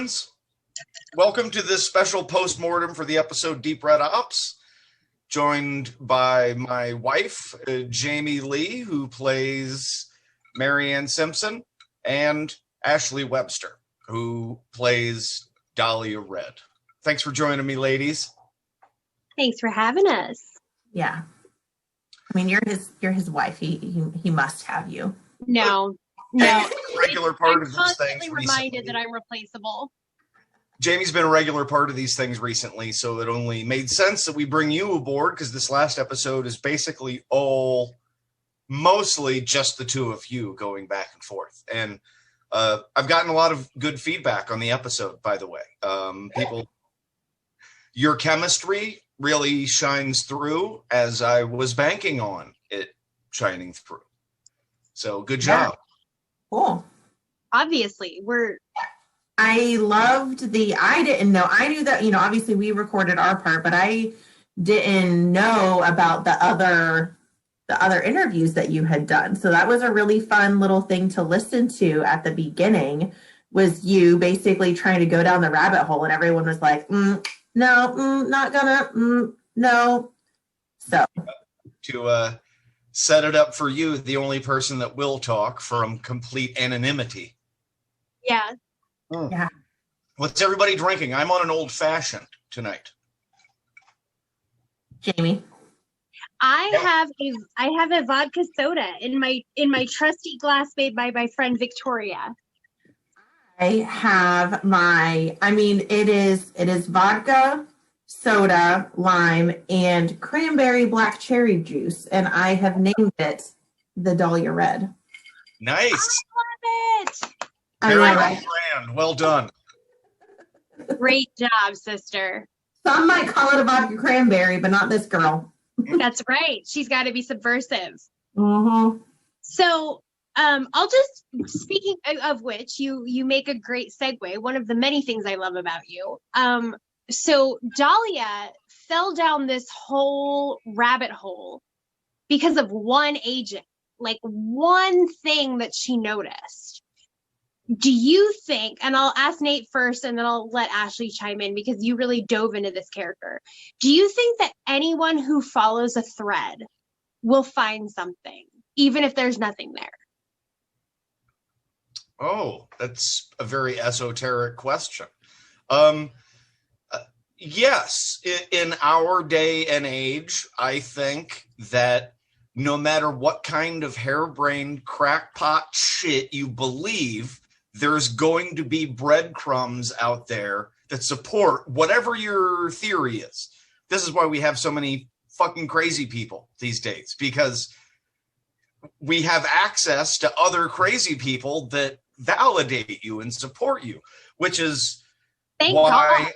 friends. Welcome to this special post-mortem for the episode Deep Red Ops, joined by my wife, Jamie Lee, who plays Marianne Simpson, and Ashley Webster, who plays Dahlia Red. Thanks for joining me, ladies. Thanks for having us. Yeah. I mean, you're his wife. He must have you. No. Regular part of these things. I'm constantly reminded that I'm replaceable. Jamie's been a regular part of these things recently, so it only made sense that we bring you aboard, because this last episode is basically mostly just the two of you going back and forth. And I've gotten a lot of good feedback on the episode, by the way. Your chemistry really shines through, as I was banking on it shining through. So good job. Yeah. Cool. Obviously, I didn't know. I knew that, obviously we recorded our part, but I didn't know about the other interviews that you had done. So that was a really fun little thing to listen to at the beginning, was you basically trying to go down the rabbit hole, and everyone was like, no, not gonna, no. So to set it up for you, the only person that will talk from complete anonymity. Yeah. Yeah. What's everybody drinking? I'm on an old fashioned tonight. Jamie. I have a vodka soda in my trusty glass made by my friend Victoria. I have it is vodka, soda, lime, and cranberry black cherry juice, and I have named it the Dahlia Red. Nice. I love it. Very brand. Well done. Great job, sister. Some might call it a vodka cranberry, but not this girl. That's right. She's got to be subversive. Mm-hmm. So, speaking of which, you make a great segue. One of the many things I love about you. So Dahlia fell down this whole rabbit hole because of one agent, like one thing that she noticed. Do you think, and I'll ask Nate first and then I'll let Ashley chime in because you really dove into this character. Do you think that anyone who follows a thread will find something, even if there's nothing there? Oh, that's a very esoteric question. Yes, in our day and age, I think that no matter what kind of harebrained crackpot shit you believe, there's going to be breadcrumbs out there that support whatever your theory is. This is why we have so many fucking crazy people these days, because we have access to other crazy people that validate you and support you, which is why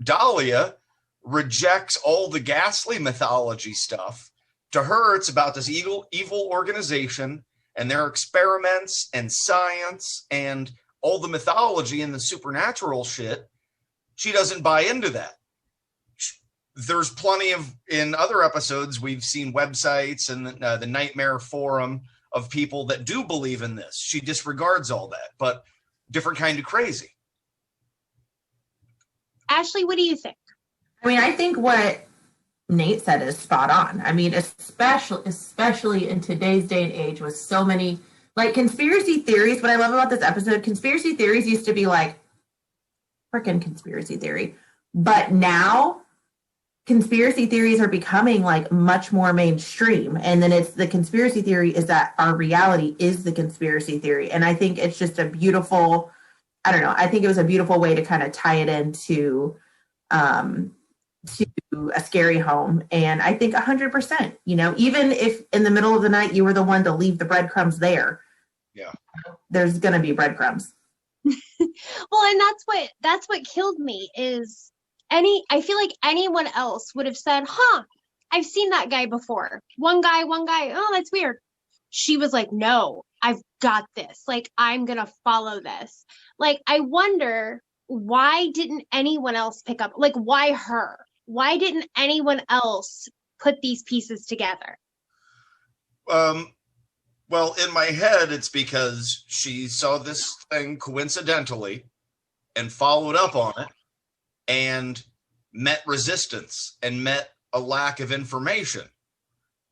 Dahlia rejects all the ghastly mythology stuff. To her, it's about this evil organization and their experiments and science and all the mythology and the supernatural shit. She doesn't buy into that. There's plenty of, in other episodes, we've seen websites and the Nightmare Forum of people that do believe in this. She disregards all that, but different kind of crazy. Ashley, what do you think? I think what Nate said is spot on. Especially in today's day and age with so many conspiracy theories. What I love about this episode, conspiracy theories used to be like freaking conspiracy theory, but now conspiracy theories are becoming much more mainstream. And then it's the conspiracy theory is that our reality is the conspiracy theory. And I think it's just a beautiful, I think it was a beautiful way to kind of tie it into to a scary home. And I think 100%, even if in the middle of the night you were the one to leave the breadcrumbs there, there's going to be breadcrumbs. Well, and that's what killed me is I feel like anyone else would have said, I've seen that guy before. One guy, oh, that's weird. She was like, no, I've got this. I'm going to follow this. I wonder, why didn't anyone else pick up? Why her? Why didn't anyone else put these pieces together? Well, in my head, it's because she saw this thing coincidentally and followed up on it and met resistance and met a lack of information,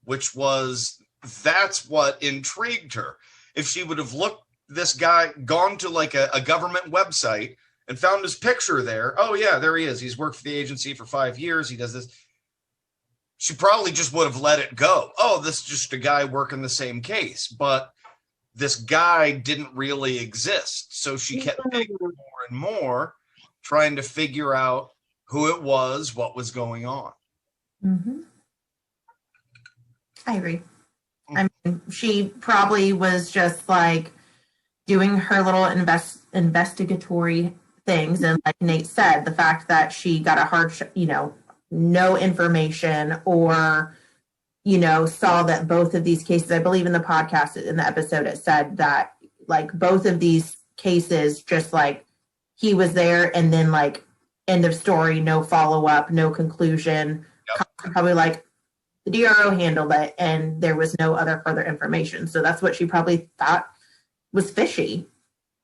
which was that's what intrigued her. If she would have looked this guy, gone to like a government website and found his picture there, oh yeah, there he is. He's worked for the agency for 5 years. He does this. She probably just would have let it go. Oh, this is just a guy working the same case. But this guy didn't really exist. So she kept digging more and more, trying to figure out who it was, what was going on. Mm-hmm. I agree. I mean, she probably was just like doing her little investigatory things. And like Nate said, the fact that she got a hard, no information or, saw that both of these cases, I believe in the podcast, in the episode, it said that like both of these cases, just like he was there and then like end of story, no follow up, no conclusion. Yep. Probably like the DRO handled it and there was no other further information. So that's what she probably thought was fishy.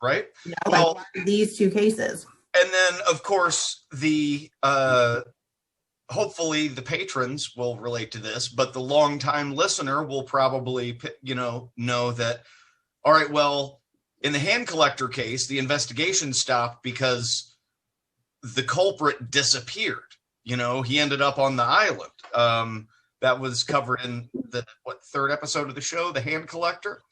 Right. Well, like these two cases. And then of course the hopefully the patrons will relate to this, but the longtime listener will probably, know that, all right, well, in the hand collector case, the investigation stopped because the culprit disappeared. He ended up on the island. That was covered in the third episode of the show, The Hand Collector.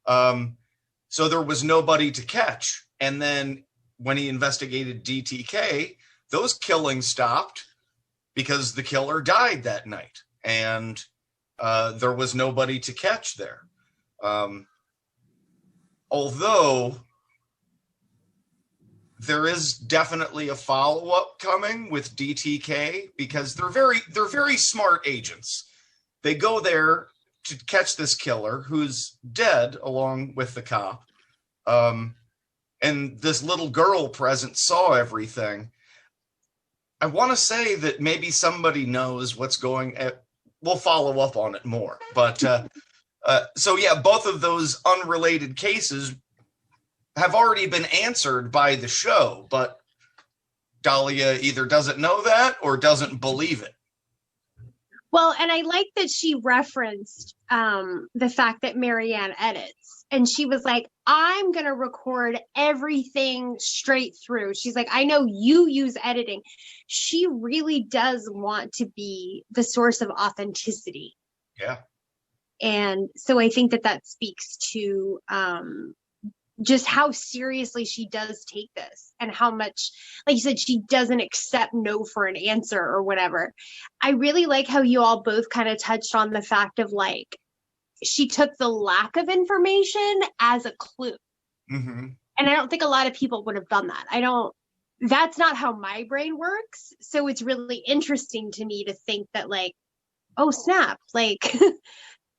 So there was nobody to catch. And then when he investigated DTK, those killings stopped because the killer died that night. And there was nobody to catch there. Although there is definitely a follow-up coming with DTK because they're very smart agents. They go there to catch this killer who's dead along with the cop. And this little girl present saw everything. I want to say that maybe somebody knows what's going on. We'll follow up on it more. But so yeah, both of those unrelated cases have already been answered by the show, but Dahlia either doesn't know that or doesn't believe it. Well, and I like that she referenced the fact that Marianne edits. And she was like, I'm going to record everything straight through. She's like, I know you use editing. She really does want to be the source of authenticity. Yeah. And so I think that speaks to just how seriously she does take this and how much, like you said, she doesn't accept no for an answer or whatever. I really like how you all both kind of touched on the fact of like, she took the lack of information as a clue. Mm-hmm. And I don't think a lot of people would have done that. That's not how my brain works. So it's really interesting to me to think that like, oh snap, like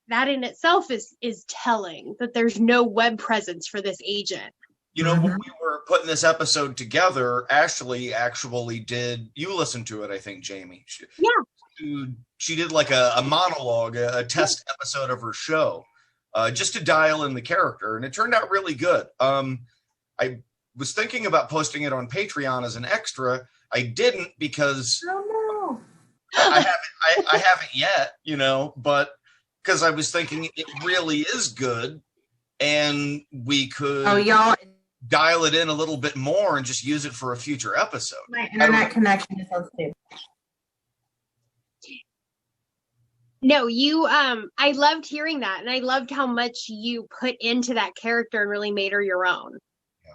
that in itself is telling that there's no web presence for this agent. When we were putting this episode together, Ashley actually did, you listened to it, I think, Jamie. She did like a monologue, a test episode of her show, just to dial in the character, and it turned out really good. I was thinking about posting it on Patreon as an extra. I didn't because I haven't yet, but because I was thinking it really is good, and we could dial it in a little bit more and just use it for a future episode. My internet connection is unstable. No, I loved hearing that. And I loved how much you put into that character and really made her your own. Yeah.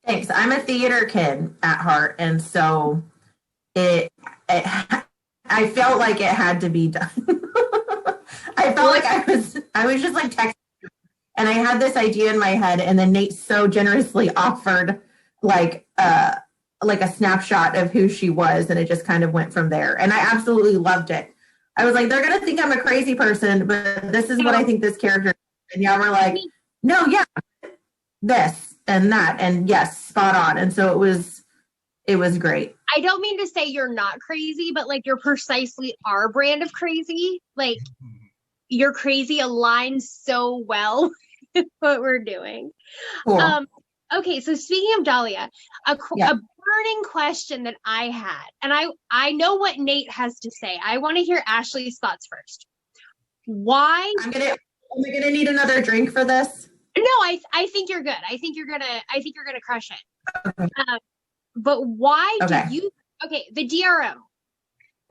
Thanks. I'm a theater kid at heart. And so I felt like it had to be done. I felt like I was just like texting and I had this idea in my head. And then Nate so generously offered like a snapshot of who she was, and it just kind of went from there. And I absolutely loved it. I was like, they're going to think I'm a crazy person, but this is what I think this character is. And y'all were like, no, yeah, this and that. And yes, spot on. And so it was great. I don't mean to say you're not crazy, but like you're precisely our brand of crazy. Like You're Crazy aligns so well with what we're doing. Cool. Okay, so speaking of Dahlia, a burning question that I had, and I know what Nate has to say. I want to hear Ashley's thoughts first. Why? Am I gonna need another drink for this? No, I think you're good. I think you're gonna crush it. Okay. But why do you? Okay, the DRO.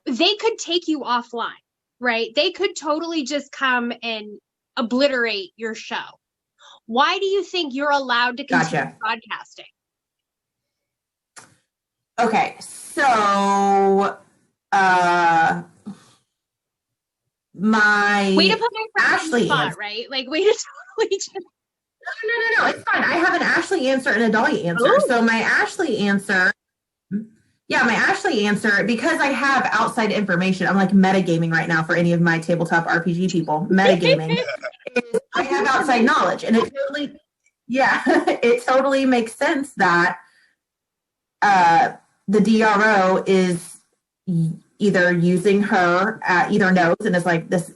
They could take you offline, right? They could totally just come and obliterate your show. Why do you think you're allowed to continue broadcasting? Okay, so my way to put my Ashley spot, right? Like way to totally just No, it's fine. I have an Ashley answer and a Dahlia answer. Ooh. So my Ashley answer, because I have outside information, I'm like metagaming right now for any of my tabletop RPG people. Metagaming. I have outside knowledge, and it totally makes sense that the DRO is either using her, either knows and is like, this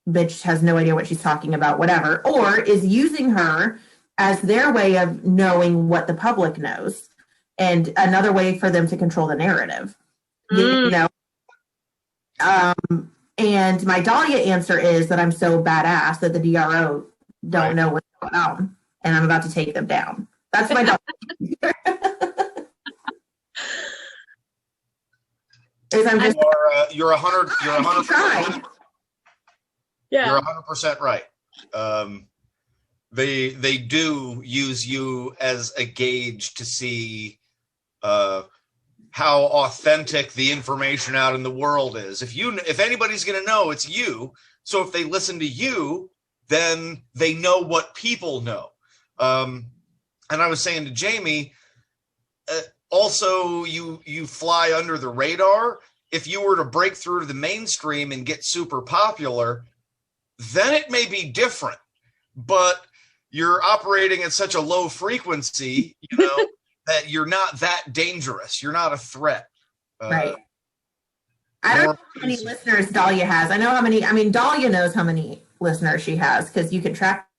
bitch has no idea what she's talking about, whatever, or is using her as their way of knowing what the public knows and another way for them to control the narrative. You know? And my Dahlia answer is that I'm so badass that the DRO don't know what's going on, and I'm about to take them down. That's my Dahlia. You're 100%. Yeah. You're 100% right. They do use you as a gauge to see how authentic the information out in the world is. If anybody's going to know, it's you. So if they listen to you, then they know what people know. And I was saying to Jamie, also you fly under the radar. If you were to break through to the mainstream and get super popular, then it may be different. But you're operating at such a low frequency, that you're not that dangerous. You're not a threat. Right. I don't know how many listeners Dahlia has. Dahlia knows how many listeners she has because you can track.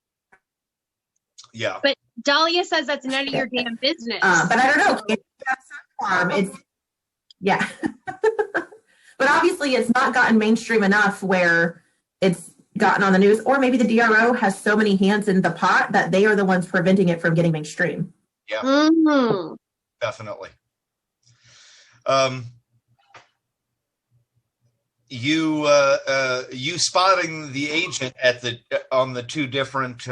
Yeah. But Dahlia says that's none of your damn business. But I don't know. Yeah. But obviously it's not gotten mainstream enough where it's gotten on the news, or maybe the DRO has so many hands in the pot that they are the ones preventing it from getting mainstream. Yeah, definitely. You spotting the agent on the two different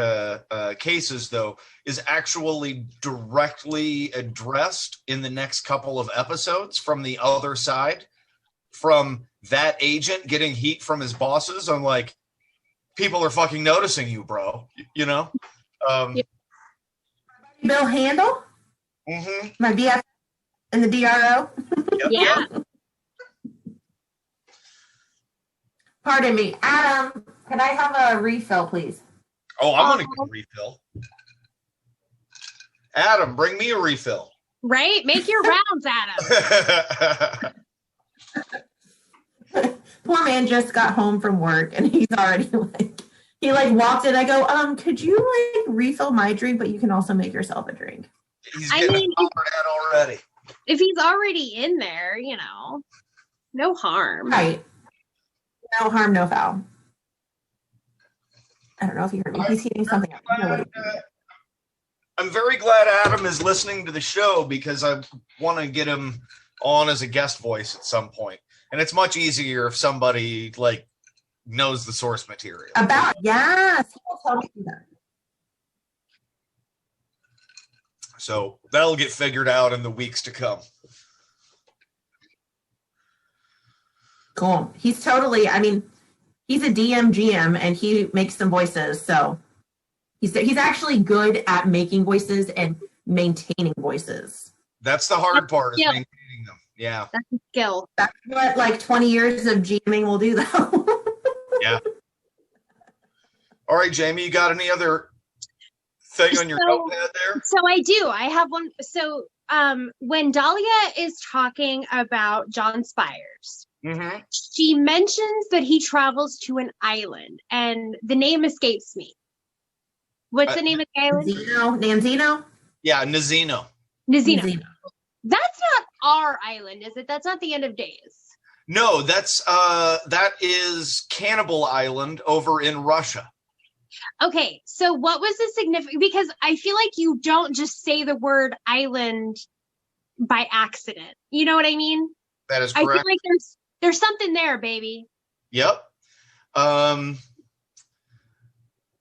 cases though is actually directly addressed in the next couple of episodes from the other side, from that agent getting heat from his bosses. I'm like, people are fucking noticing you, bro. Bill Handel? Mm-hmm. My BF in the DRO? Yep. Yeah. Pardon me. Adam, can I have a refill, please? Oh, I want to get a refill. Adam, bring me a refill. Right? Make your rounds, Adam. Poor man just got home from work and he's already he walked in. I go, could you refill my drink, but you can also make yourself a drink. He's getting at already. If he's already in there, no harm. Right. No harm, no foul. I don't know if you heard me. He's heating something up. I'm very glad Adam is listening to the show because I want to get him on as a guest voice at some point. And it's much easier if somebody knows the source material. Yes, he will totally do that. So that'll get figured out in the weeks to come. Cool. He's totally, he's a DM GM and he makes some voices. So he's actually good at making voices and maintaining voices. That's the hard part, is maintaining them. Yeah. That's a skill. That's what 20 years of GMing will do though. Yeah. All right, Jamie, you got any other thing on your notepad there? So I do. I have one. So when Dahlia is talking about John Spires, Mm-hmm. she mentions that he travels to an island, and the name escapes me. What's the name of the island? Nanzino? Yeah, Nazino. Nazino. That's not our island, is it? That's not the end of days. No, that is Cannibal Island over in Russia. Okay, so what was the significance? Because I feel like you don't just say the word island by accident. You know what I mean? That is I correct. feel like there's something there, baby. Yep.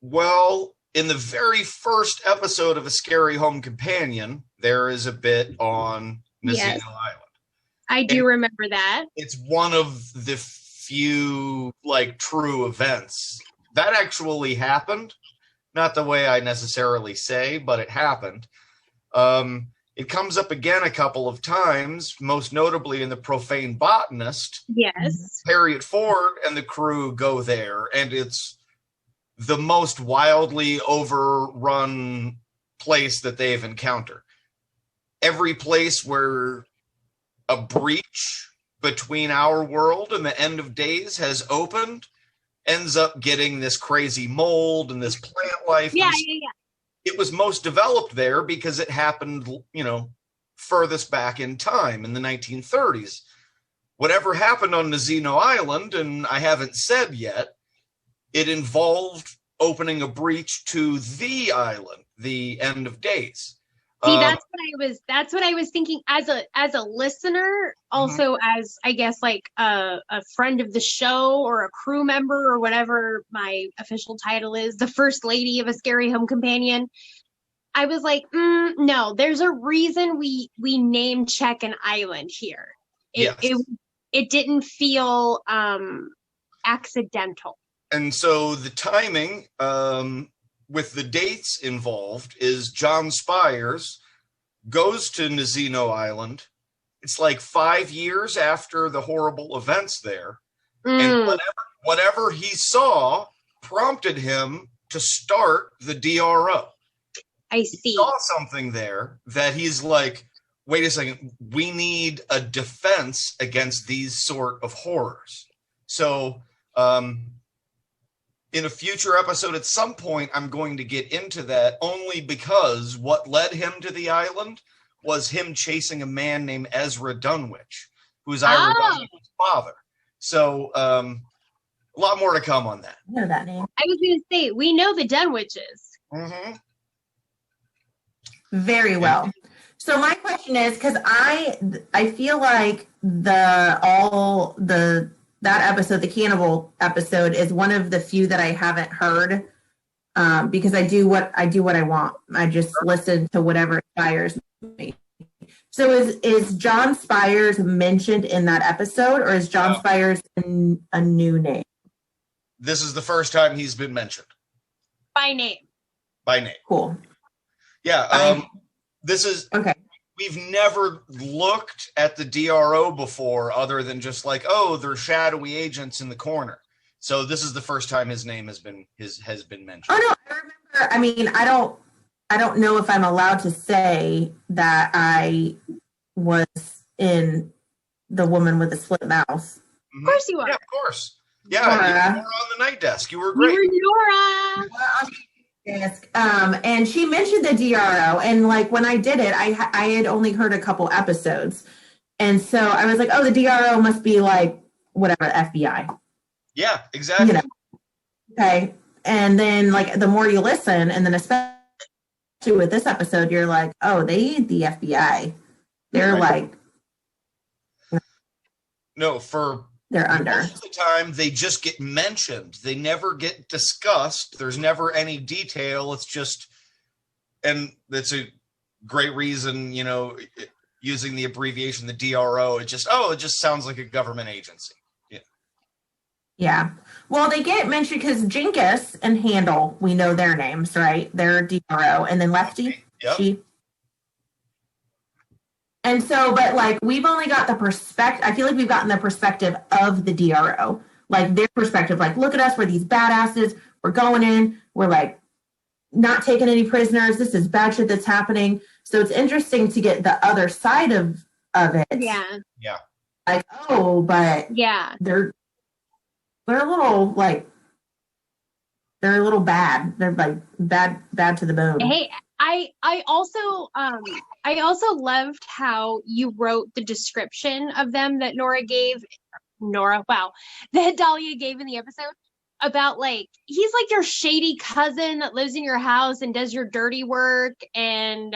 Well, in the very first episode of A Scary Home Companion, there is a bit on Nazino Yes. Island. I do remember that. It's one of the few true events that actually happened. Not the way I necessarily say, but it happened. It comes up again a couple of times, most notably in The Profane Botanist. Yes. Harriet Ford and the crew go there, and it's the most wildly overrun place that they've encountered. Every place where a breach between our world and the end of days has opened ends up getting this crazy mold and this plant life. Yeah. It was most developed there because it happened, furthest back in time in the 1930s. Whatever happened on Nazino Island, and I haven't said yet, it involved opening a breach to the island, the end of days. See, that's what I was thinking as a listener, also as I guess a friend of the show or a crew member or whatever my official title is, the first lady of A Scary Home Companion. I was like, no, there's a reason we name check an island here. It didn't feel accidental. And so the timing, with the dates involved, is John Spires goes to Nazino Island. It's 5 years after the horrible events there. And whatever he saw prompted him to start the DRO. I see. He saw something there that he's like, wait a second, we need a defense against these sort of horrors. So, in a future episode, at some point, I'm going to get into that only because what led him to the island was him chasing a man named Ezra Dunwich, who's Ira Dunwich's father. So, a lot more to come on that. I know that name. I was going to say, we know the Dunwiches. Mm-hmm. Very well. So my question is, because I feel like that episode, the cannibal episode, is one of the few that I haven't heard, because I do what I want. I just listen to whatever inspires me. So is John Spires mentioned in that episode, or is John Spires a new name? This is the first time he's been mentioned. By name. Cool. Yeah. This is okay. We've never looked at the DRO before, other than just they're shadowy agents in the corner. So this is the first time his name has been mentioned. Oh no, I remember. I mean, I don't know if I'm allowed to say that I was in The Woman with the Split Mouth. Of course you are. Yeah, of course. Yeah, you were on the night desk. You were great. You were Nora. And she mentioned the DRO, and when I did it, I had only heard a couple episodes, and so I was like, oh, the DRO must be whatever, FBI. Yeah, exactly. Okay, and then the more you listen, and then especially with this episode, you're like, oh, they ain't the FBI. They're they're under. Most of the time, they just get mentioned. They never get discussed. There's never any detail. It's just, and that's a great reason, using the abbreviation, the DRO. It just sounds like a government agency. Yeah. Well, they get mentioned because Jinkus and Handel, we know their names, right? They're DRO. And then Lefty, yep. And so, but we've only got the perspective. I feel like we've gotten the perspective of the DRO, their perspective. Look at us, we're these badasses. We're going in. We're not taking any prisoners. This is bad shit that's happening. So it's interesting to get the other side of it. Yeah. Yeah. like, oh, but Yeah. they're a little like they're a little bad. They're like bad to the bone. Hey, I also loved how you wrote the description of them that that Dahlia gave in the episode about like he's like your shady cousin that lives in your house and does your dirty work and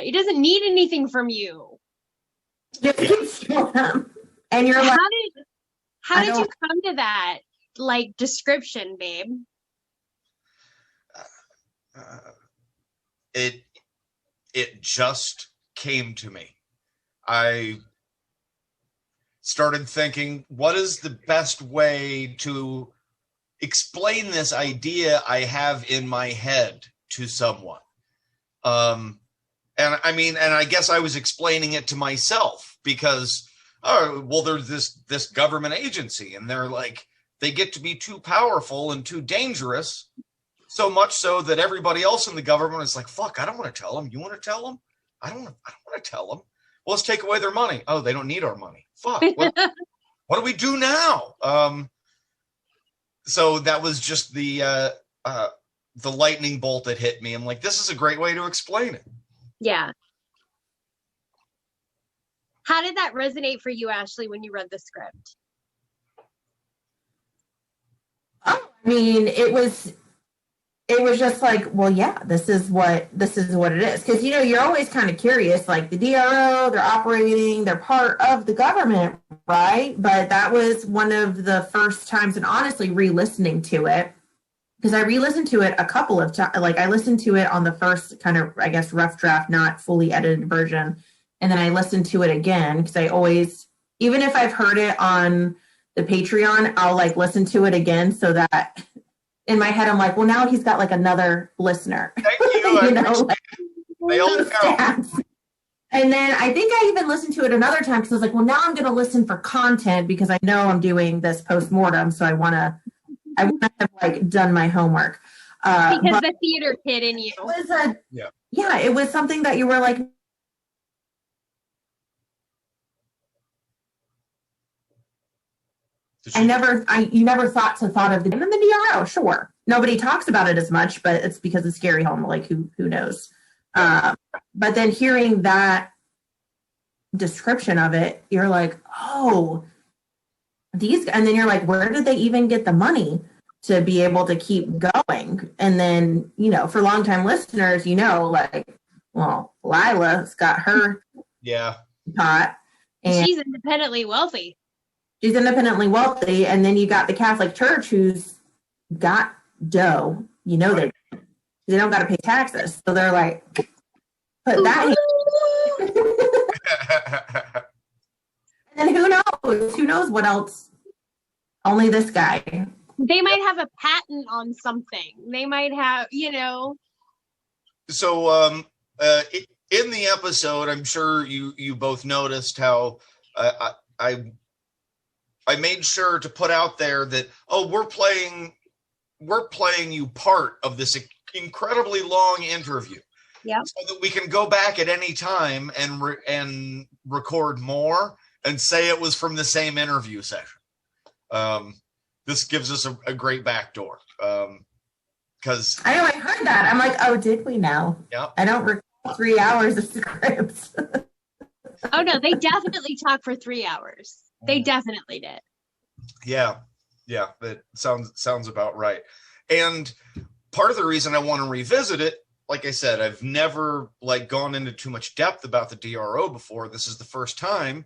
he doesn't need anything from you. And you're like, how did you come to that like description, babe? It just came to me. I started thinking, what is the best way to explain this idea I have in my head to someone? And I guess I was explaining it to myself because, oh, well, there's this government agency and they're like, they get to be too powerful and too dangerous. So much so that everybody else in the government is like, fuck, I don't want to tell them. You want to tell them? I don't want to tell them. Well, let's take away their money. Oh, they don't need our money. Fuck. What do we do now? So that was just the lightning bolt that hit me. I'm like, this is a great way to explain it. Yeah. How did that resonate for you, Ashley, when you read the script? Oh, I mean, it was just like, well, yeah, this is what it is. Because, you're always kind of curious, like the DRO, they're operating, they're part of the government, right? But that was one of the first times, and honestly, re-listening to it, because I re-listened to it a couple of times. Like I listened to it on the first kind of, I guess, rough draft, not fully edited version. And then I listened to it again because I always, even if I've heard it on the Patreon, I'll like listen to it again so that in my head, I'm like, well, now he's got like another listener. Thank you. They all count. And then I think I even listened to it another time because I was like, well, now I'm going to listen for content because I know I'm doing this post-mortem. So I want to have like done my homework. Because the theater kid in you. It was it was something that you were like, you never thought of the DRO. Sure, nobody talks about it as much, but it's because it's Scary Home. Like who knows? But then hearing that description of it, you're like, oh, and then you're like, where did they even get the money to be able to keep going? And then for longtime listeners, like, well, Lila's got her pot, and she's independently wealthy. She's independently wealthy, and then you got the Catholic Church who's got dough. They don't got to pay taxes, so they're like, put that. And then who knows? Who knows what else? Only this guy. They might have a patent on something. They might have, So, in the episode, I'm sure you both noticed how I made sure to put out there that, oh, we're playing you part of this incredibly long interview. Yeah. So that we can go back at any time and record more and say it was from the same interview session. This gives us a great backdoor. Because I know I heard that. I'm like, oh, did we now? Yeah. I don't recall 3 hours of scripts. Oh no, they definitely talked for 3 hours. They definitely did. Yeah, that sounds about right. And part of the reason I want to revisit it, like I said, I've never gone into too much depth about the DRO before. This is the first time,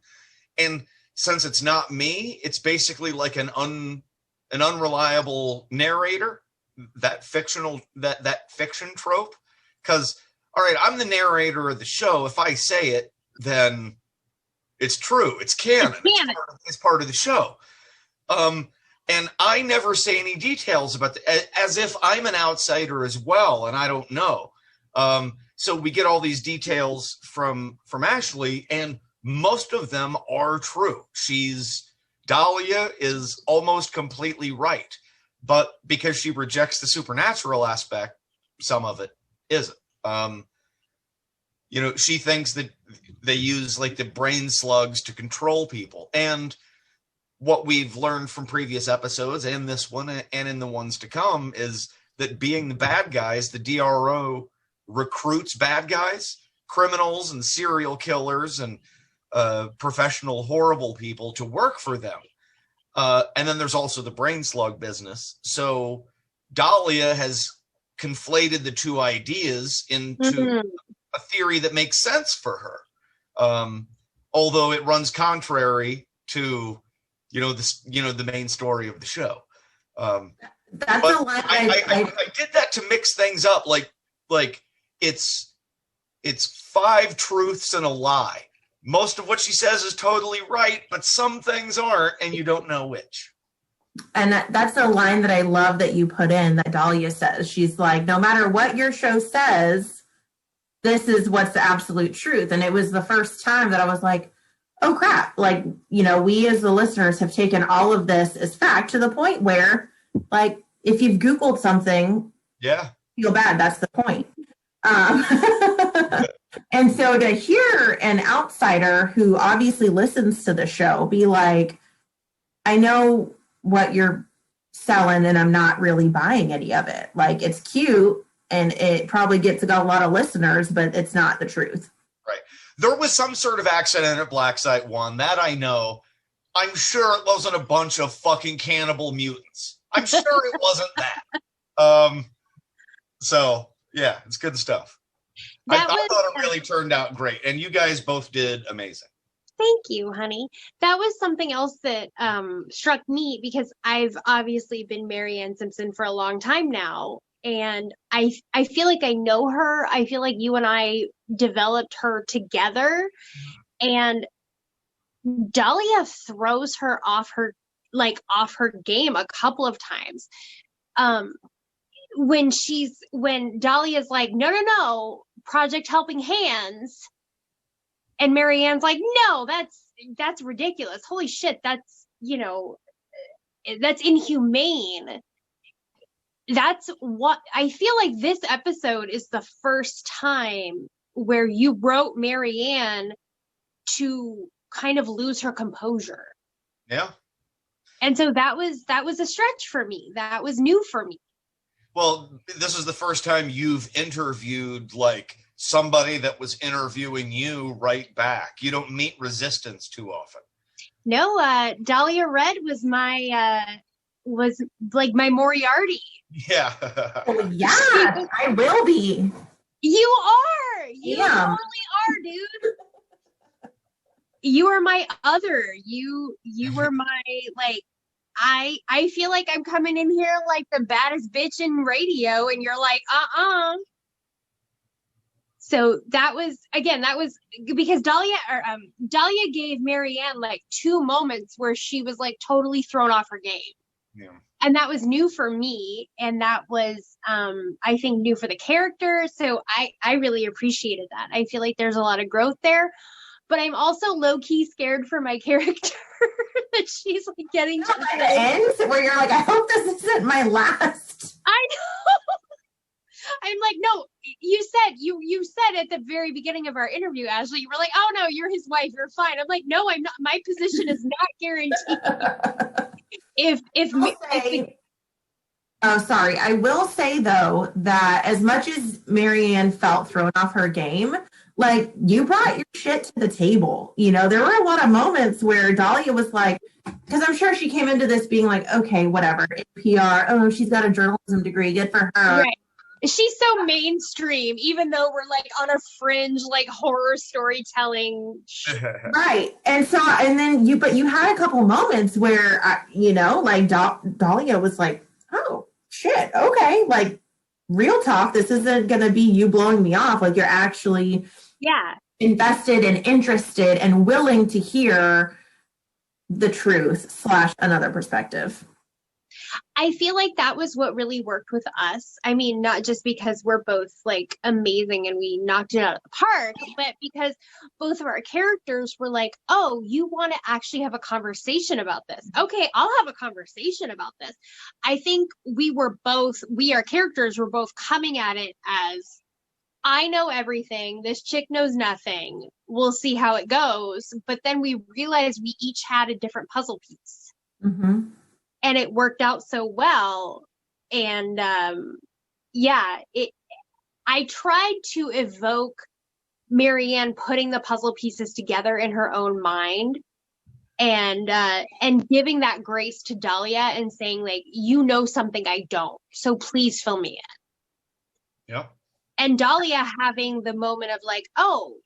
and since it's not me, it's basically like an unreliable narrator, that fiction trope. Because all right, I'm the narrator of the show. If I say it, then it's true. It's canon. It's part of the show. And I never say any details about as if I'm an outsider as well, and I don't know. So we get all these details from Ashley, and most of them are true. Dahlia is almost completely right, but because she rejects the supernatural aspect, some of it isn't. She thinks that they use like the brain slugs to control people. And what we've learned from previous episodes and this one and in the ones to come is that being the bad guys, the DRO recruits bad guys, criminals and serial killers and professional horrible people to work for them. And then there's also the brain slug business. So Dahlia has conflated the two ideas into a theory that makes sense for her. Although it runs contrary to, the main story of the show. That's a line I did that to mix things up. Like it's 5 truths and a lie. Most of what she says is totally right, but some things aren't, and you don't know which. And that's a line that I love that you put in, that Dahlia says. She's like, no matter what your show says, this is what's the absolute truth. And it was the first time that I was like, oh crap. Like, we as the listeners have taken all of this as fact, to the point where, like, if you've Googled something, feel bad. That's the point. And so to hear an outsider who obviously listens to the show be like, I know what you're selling and I'm not really buying any of it. Like, it's cute and it probably gets a lot of listeners, but it's not the truth. Right. There was some sort of accident at Black Site 1, that I know. I'm sure it wasn't a bunch of fucking cannibal mutants. I'm sure it wasn't that. So yeah, it's good stuff. I thought it really turned out great, and you guys both did amazing. Thank you, honey. That was something else that struck me, because I've obviously been Marianne Simpson for a long time now, and I feel like I know her. I feel like you and I developed her together, and Dahlia throws her off her game a couple of times. When Dahlia's like, no, Project Helping Hands, and Marianne's like, no, that's ridiculous. Holy shit, that's inhumane. That's what I feel like. This episode is the first time where you wrote Marianne to kind of lose her composure. Yeah. And so that was a stretch for me. That was new for me. Well, this is the first time you've interviewed like somebody that was interviewing you right back. You don't meet resistance too often. No, Dahlia Red was my Moriarty. Yeah. Oh, yeah, I will be. You are. You totally are, dude. You are my other. You were my, like, I feel like I'm coming in here like the baddest bitch in radio, and you're like, So that was because Dahlia gave Marianne like 2 moments where she was like totally thrown off her game. Yeah. And that was new for me, and that was I think new for the character. So I really appreciated that. I feel like there's a lot of growth there. But I'm also low-key scared for my character that she's like getting to the end where you're like, I hope this isn't my last. I know. I'm like, no, you said at the very beginning of our interview, Ashley, you were like, oh no, you're his wife, you're fine. I'm like, no, I'm not. My position is not guaranteed. Sorry. I will say though that as much as Marianne felt thrown off her game, like, you brought your shit to the table. There were a lot of moments where Dahlia was like, because I'm sure she came into this being like, okay, whatever, PR. Oh, she's got a journalism degree. Good for her. Right. She's so mainstream, even though we're like on a fringe, like horror storytelling. Right. And then you had a couple moments where, like Dahlia was like, oh shit. Okay. Like, real talk. This isn't going to be you blowing me off. Like, you're actually invested and interested and willing to hear the truth / another perspective. I feel like that was what really worked with us. I mean, not just because we're both like amazing and we knocked it out of the park, but because both of our characters were like, oh, you want to actually have a conversation about this. Okay, I'll have a conversation about this. I think our characters were both coming at it as I know everything. This chick knows nothing. We'll see how it goes. But then we realized we each had a different puzzle piece. Mm-hmm. And it worked out so well. And I tried to evoke Marianne putting the puzzle pieces together in her own mind and giving that grace to Dahlia and saying, like, you know something I don't, so please fill me in. Yep. And Dahlia having the moment of like, oh,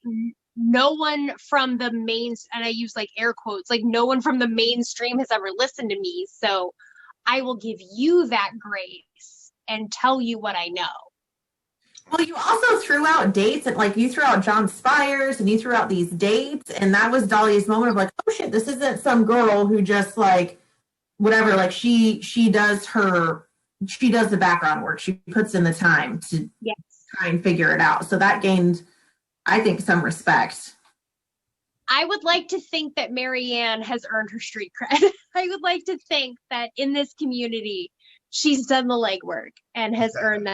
no one from the and I use like air quotes, like no one from the mainstream has ever listened to me, so I will give you that grace and tell you what I know. Well, you also threw out dates, and like you threw out John Spires and you threw out these dates, and that was Dahlia's moment of like, oh shit, this isn't some girl who just like whatever, like she does the background work. She puts in the time to try and figure it out. So that gained, I think, some respect. I would like to think that Marianne has earned her street cred. I would like to think that in this community, she's done the legwork and has earned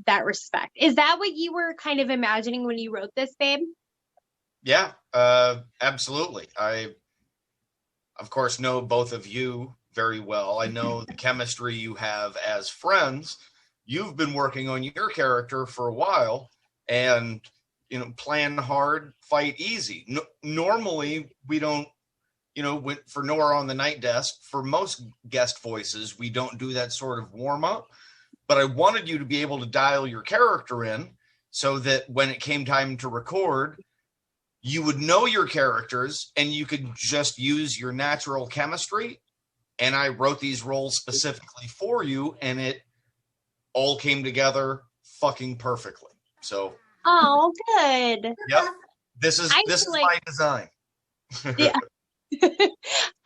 that respect. Is that what you were kind of imagining when you wrote this, babe? Yeah, absolutely. I, of course, know both of you very well. I know the chemistry you have as friends. You've been working on your character for a while, and plan hard, fight easy. Normally, we don't, for Nora on the night desk, for most guest voices, we don't do that sort of warm up. But I wanted you to be able to dial your character in so that when it came time to record, you would know your characters and you could just use your natural chemistry. And I wrote these roles specifically for you, and it all came together fucking perfectly. So. Oh, good. Yep. This is my design. Yeah.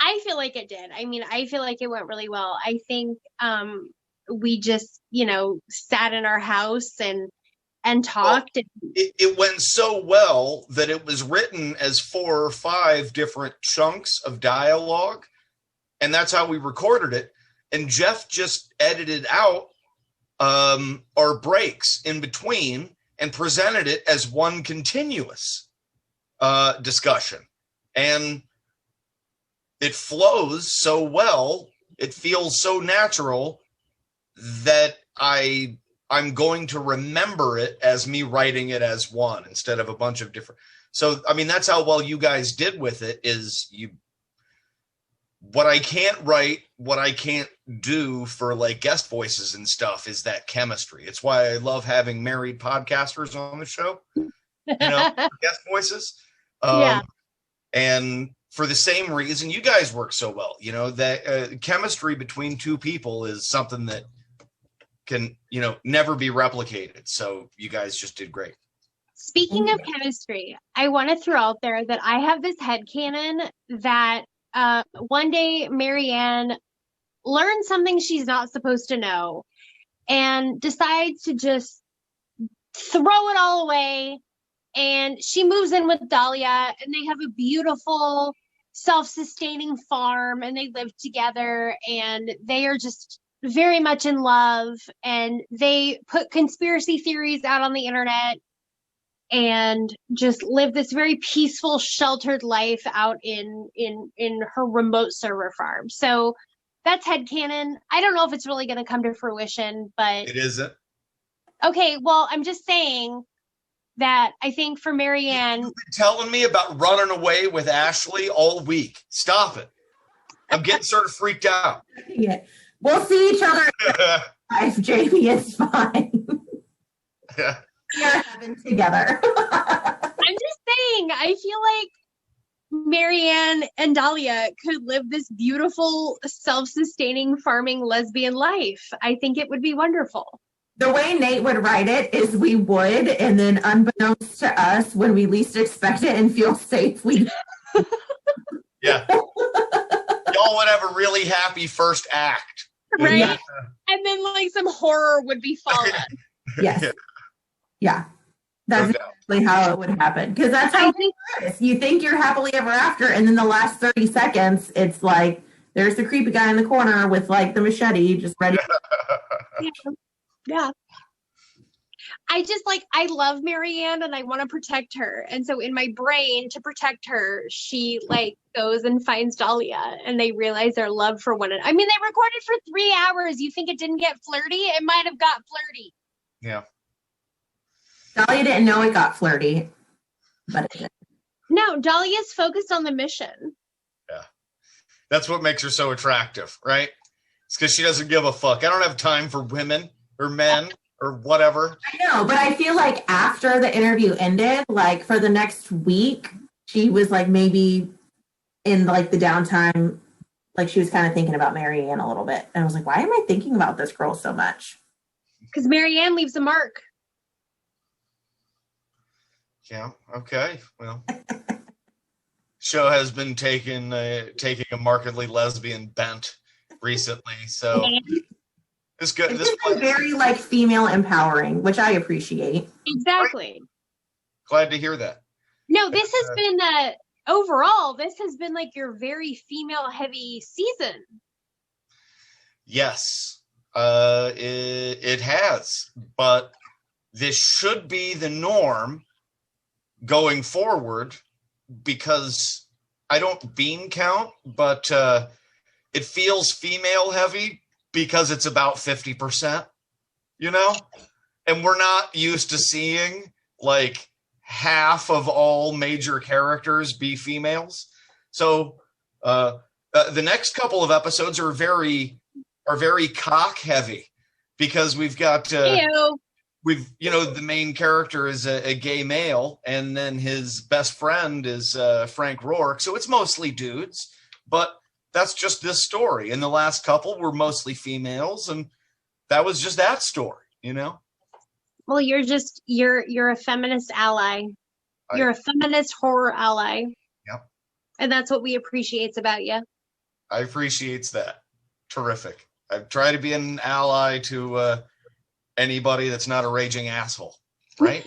I feel like it did. I mean, I feel like it went really well. I think we just, sat in our house and talked. Well, it went so well that it was written as 4 or 5 different chunks of dialogue. And that's how we recorded it. And Jeff just edited out our breaks in between and presented it as one continuous discussion. And it flows so well, it feels so natural that I'm going to remember it as me writing it as one instead of a bunch of different. So, I mean, that's how well you guys did with it. Is what I can't write, what I can't do for like guest voices and stuff is that chemistry. It's why I love having married podcasters on the show, guest voices. Yeah. And for the same reason, you guys work so well. That chemistry between two people is something that can, never be replicated. So you guys just did great. Speaking of chemistry, I want to throw out there that I have this headcanon that one day Marianne learns something she's not supposed to know and decides to just throw it all away. And she moves in with Dahlia, and they have a beautiful self-sustaining farm, and they live together, and they are just very much in love, and they put conspiracy theories out on the internet and just live this very peaceful, sheltered life out in her remote server farm. So that's headcanon. I don't know if it's really going to come to fruition, but it isn't. Okay, well, I'm just saying that I think for Marianne, you've been telling me about running away with Ashley all week. Stop it. I'm getting sort of freaked out. Yeah. We'll see each other if Jamie is fine. Yeah. We are heaven together. I'm just saying, I feel like Marianne and Dahlia could live this beautiful, self-sustaining farming lesbian life. I think it would be wonderful. The way Nate would write it is we would, and then unbeknownst to us, when we least expect it and feel safe, we. Yeah. Y'all would have a really happy first act. Right? Yeah. And then like some horror would be fallen. Yes. Yeah. That's exactly how it would happen. Because that's how it is. You think you're happily ever after, and then the last 30 seconds, it's like there's the creepy guy in the corner with like the machete just ready. Yeah. I just like, I love Marianne and I want to protect her. And so in my brain, to protect her, she like goes and finds Dahlia and they realize their love for one another. I mean, they recorded for 3 hours. You think it didn't get flirty? It might have got flirty. Yeah. Dahlia didn't know it got flirty, but it did. No, Dahlia's focused on the mission. Yeah. That's what makes her so attractive, right? It's because she doesn't give a fuck. I don't have time for women or men or whatever. I know, but I feel like after the interview ended, like for the next week, she was like maybe in like the downtime, like she was kind of thinking about Marianne a little bit. And I was like, why am I thinking about this girl so much? Because Marianne leaves a mark. Yeah. Okay. Well, show has been taking a markedly lesbian bent recently, so it's good. This is very like female empowering, which I appreciate. Exactly. Glad to hear that. No, this has been overall. This has been like your very female heavy season. Yes, it has, but this should be the norm going forward, because I don't bean count, but it feels female heavy because it's about 50%, you know? And we're not used to seeing like half of all major characters be females. So the next couple of episodes are very cock heavy, because we've got the main character is a gay male, and then his best friend is Frank Rourke. So it's mostly dudes, but that's just this story. And the last couple were mostly females, and that was just that story, you know? Well, you're a feminist ally. You're a feminist horror ally. Yep. And that's what we appreciate about you. I appreciate that. Terrific. I try to be an ally to anybody that's not a raging asshole, right?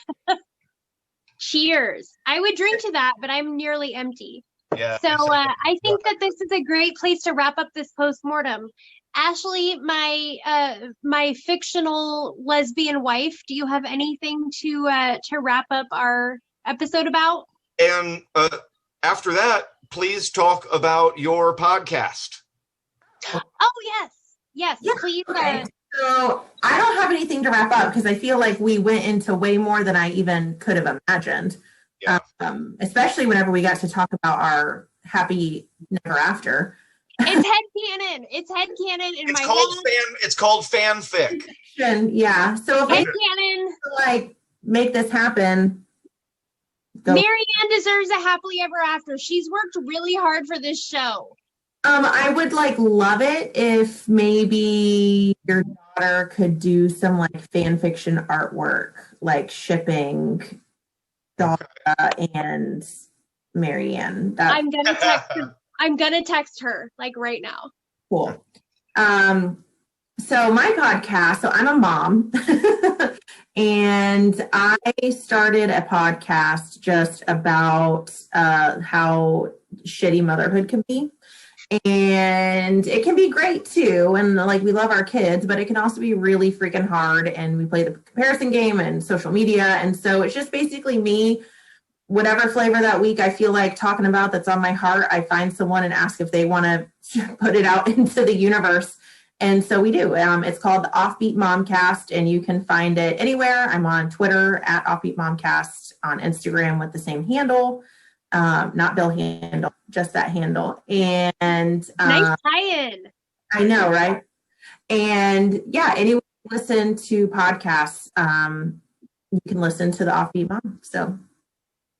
Cheers. I would drink to that, but I'm nearly empty. Yeah. So I think that this is a great place to wrap up this post-mortem. Ashley, my fictional lesbian wife, do you have anything to wrap up our episode about? And after that, please talk about your podcast. Oh, yes, Yeah, please. Okay. So I don't have anything to wrap up because I feel like we went into way more than I even could have imagined. Yeah. Especially whenever we got to talk about our happy never after. It's headcanon. It's headcanon in my head. It's called fanfic. Yeah. So if Headcanon. like make this happen, go. Marianne deserves a happily ever after. She's worked really hard for this show. I would love it if maybe your daughter could do some fan fiction artwork, like shipping Dahlia and Marianne. I'm gonna text her. I'm gonna text her right now. Cool. So my podcast, so I'm a mom and I started a podcast just about how shitty motherhood can be. And it can be great too. And we love our kids, but it can also be really freaking hard. And we play the comparison game and social media. And so it's just basically me, whatever flavor that week I feel like talking about that's on my heart, I find someone and ask if they want to put it out into the universe. And so we do. It's called the Offbeat Momcast, and you can find it anywhere. I'm on Twitter at Offbeat Momcast, on Instagram with the same handle. Not Bill handle, just that handle. And nice tie-in. I know, right? And yeah, anyone listen to podcasts, you can listen to the Offbeat Mom. So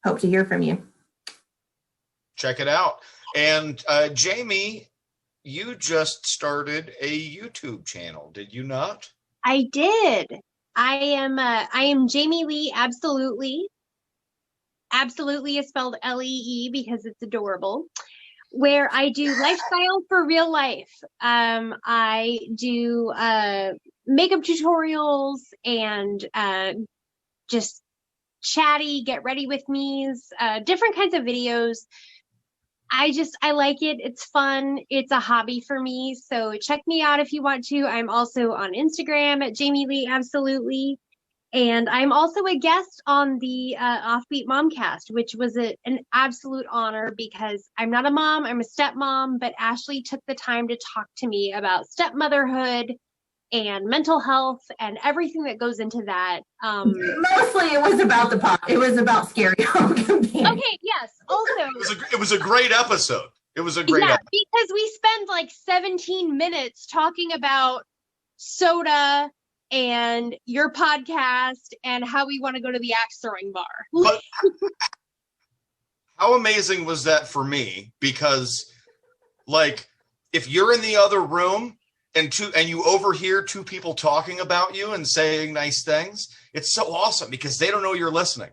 hope to hear from you. Check it out. And Jamie, you just started a YouTube channel, did you not? I did. I am Jamie Lee, absolutely. Absolutely is spelled Lee because it's adorable, where I do lifestyle for real life. I do makeup tutorials and just chatty, get ready with me's, different kinds of videos. I like it. It's fun. It's a hobby for me. So check me out if you want to. I'm also on Instagram at Jamie Lee, absolutely. And I'm also a guest on the Offbeat Momcast, which was an absolute honor because I'm not a mom, I'm a stepmom, but Ashley took the time to talk to me about stepmotherhood and mental health and everything that goes into that. Mostly it was about it was about Scary Home Companion. Okay, yes. Also, it was a great episode. It was a great episode. Because we spend like 17 minutes talking about soda and your podcast and how we want to go to the axe throwing bar. But how amazing was that for me? Because, like, if you're in the other room and you overhear two people talking about you and saying nice things, it's so awesome because they don't know you're listening.